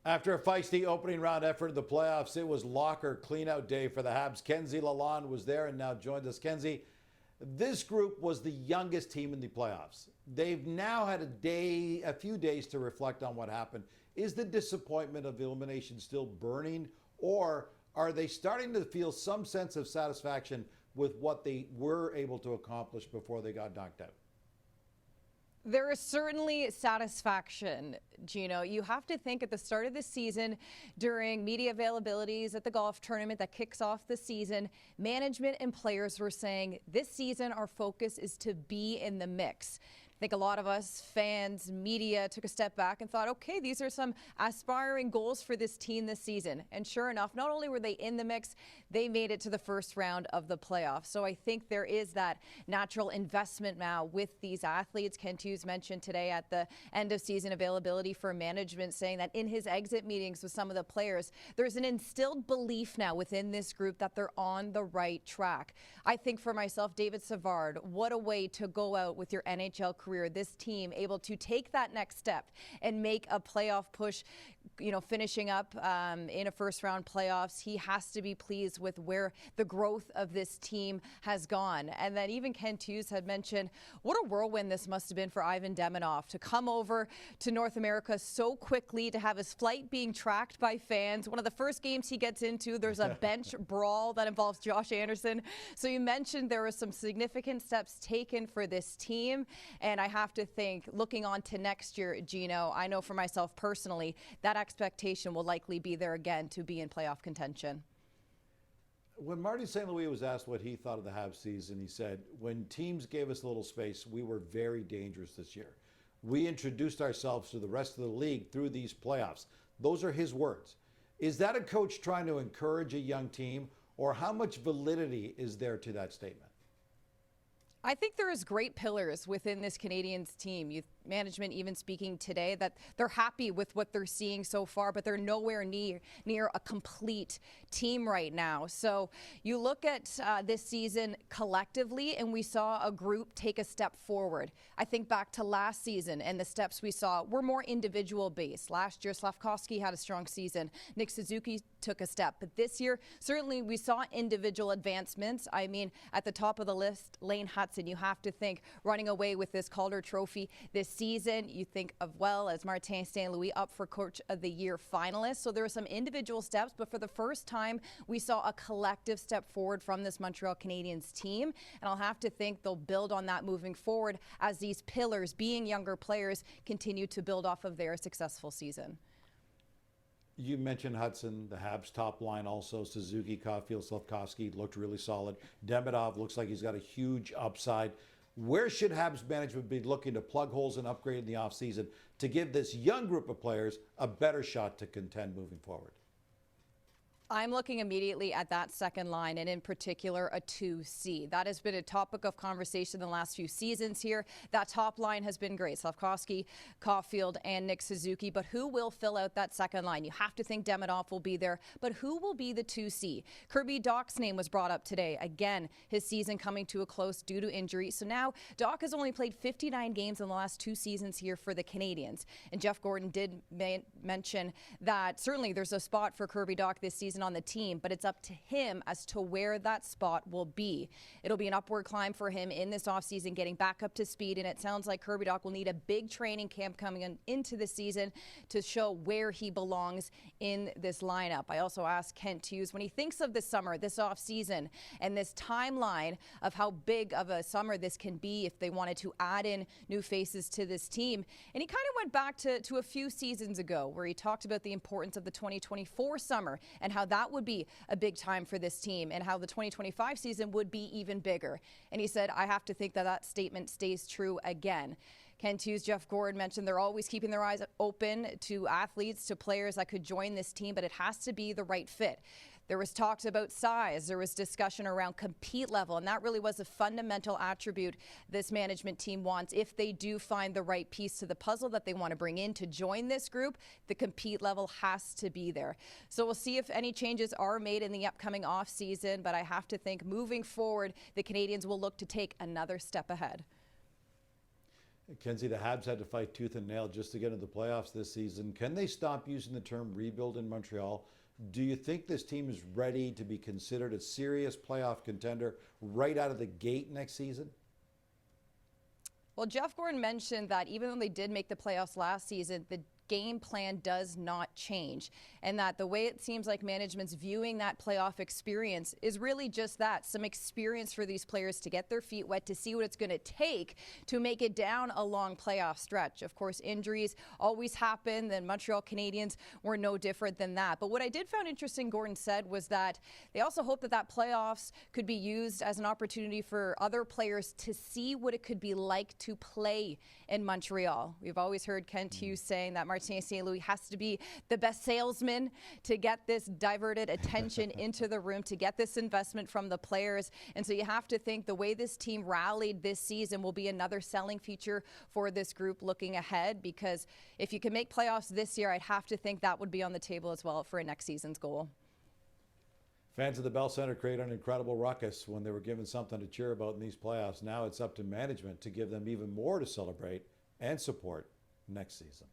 After a feisty opening round effort in the playoffs, it was locker cleanout day for the Habs. Kenzie Lalonde was there and now joins us. Kenzie, this group was the youngest team in the playoffs. They've now had a few days to reflect on what happened. Is the disappointment of elimination still burning, or are they starting to feel some sense of satisfaction with what they were able to accomplish before they got knocked out? There is certainly satisfaction, Gino. You have to think at the start of the season, during media availabilities at the golf tournament that kicks off the season, management and players were saying this season our focus is to be in the mix. I think a lot of us, fans, media, took a step back and thought, okay, these are some aspiring goals for this team this season. And sure enough, not only were they in the mix, they made it to the first round of the playoffs. So I think there is that natural investment now with these athletes. Kent Hughes mentioned today at the end of season availability for management, saying that in his exit meetings with some of the players, there's an instilled belief now within this group that they're on the right track. I think for myself, David Savard, what a way to go out with your NHL career. This team able to take that next step and make a playoff push, finishing up in a first round playoffs. He has to be pleased with where the growth of this team has gone. And then even Kent Hughes had mentioned what a whirlwind this must have been for Ivan Demidov to come over to North America so quickly, to have his flight being tracked by fans. One of the first games he gets into, there's a bench brawl that involves Josh Anderson. So you mentioned there were some significant steps taken for this team. And I have to think, looking on to next year, Gino, I know for myself personally, that expectation will likely be there again to be in playoff contention. When Marty St. Louis was asked what he thought of the Habs season, he said, when teams gave us a little space, we were very dangerous this year. We introduced ourselves to the rest of the league through these playoffs. Those are his words. Is that a coach trying to encourage a young team, or how much validity is there to that statement? I think there is great pillars within this Canadiens team. Youth management even speaking today that they're happy with what they're seeing so far, but they're nowhere near a complete team right now. So you look at this season collectively, and we saw a group take a step forward. I think back to last season, and the steps we saw were more individual based. Last year, Slafkovsky had a strong season. Nick Suzuki took a step. But this year, certainly we saw individual advancements. I mean, at the top of the list, Lane Hutson, you have to think running away with this Calder Trophy this season. You think of, well, as Martin St. Louis up for Coach of the Year finalist. So there were some individual steps, but for the first time, we saw a collective step forward from this Montreal Canadiens team. And I'll have to think they'll build on that moving forward as these pillars, being younger players, continue to build off of their successful season. You mentioned Hudson, the Habs top line also. Suzuki, Caulfield, Slafkovsky looked really solid. Demidov looks like he's got a huge upside. Where should Habs management be looking to plug holes and upgrade in the offseason to give this young group of players a better shot to contend moving forward? I'm looking immediately at that second line, and in particular a 2C. That has been a topic of conversation in the last few seasons here. That top line has been great. Slafkovsky, Caulfield, and Nick Suzuki. But who will fill out that second line? You have to think Demidov will be there. But who will be the 2C? Kirby Dach's name was brought up today. Again, his season coming to a close due to injury. So now Dach has only played 59 games in the last 2 seasons here for the Canadiens. And Jeff Gordon did mention that certainly there's a spot for Kirby Dach this season on the team, but it's up to him as to where that spot will be. It'll be an upward climb for him in this offseason, getting back up to speed, and it sounds like Kirby Dach will need a big training camp coming into the season to show where he belongs in this lineup. I also asked Kent Hughes, when he thinks of this summer, this offseason, and this timeline of how big of a summer this can be if they wanted to add in new faces to this team, and he kind of went back to a few seasons ago where he talked about the importance of the 2024 summer and how that would be a big time for this team, and how the 2025 season would be even bigger. And he said, I have to think that that statement stays true again. Kent Hughes, Jeff Gordon mentioned they're always keeping their eyes open to athletes, to players that could join this team, but it has to be the right fit. There was talks about size. There was discussion around compete level, and that really was a fundamental attribute this management team wants. If they do find the right piece to the puzzle that they want to bring in to join this group, the compete level has to be there. So we'll see if any changes are made in the upcoming offseason, but I have to think moving forward, the Canadiens will look to take another step ahead. Kenzie, the Habs had to fight tooth and nail just to get into the playoffs this season. Can they stop using the term rebuild in Montreal? Do you think this team is ready to be considered a serious playoff contender right out of the gate next season? Well, Jeff Gordon mentioned that even though they did make the playoffs last season, the game plan does not change, and that the way it seems like management's viewing that playoff experience is really just that, some experience for these players to get their feet wet, to see what it's going to take to make it down a long playoff stretch. Of course, injuries always happen. The Montreal Canadiens were no different than that. But what I did find interesting, Gordon said, was that they also hope that playoffs could be used as an opportunity for other players to see what it could be like to play in Montreal. We've always heard Kent Hughes saying that Martin St. Louis has to be the best salesman to get this diverted attention into the room, to get this investment from the players. And so you have to think the way this team rallied this season will be another selling feature for this group looking ahead, because if you can make playoffs this year, I'd have to think that would be on the table as well for next season's goal. Fans of the Bell Center created an incredible ruckus when they were given something to cheer about in these playoffs. Now it's up to management to give them even more to celebrate and support next season.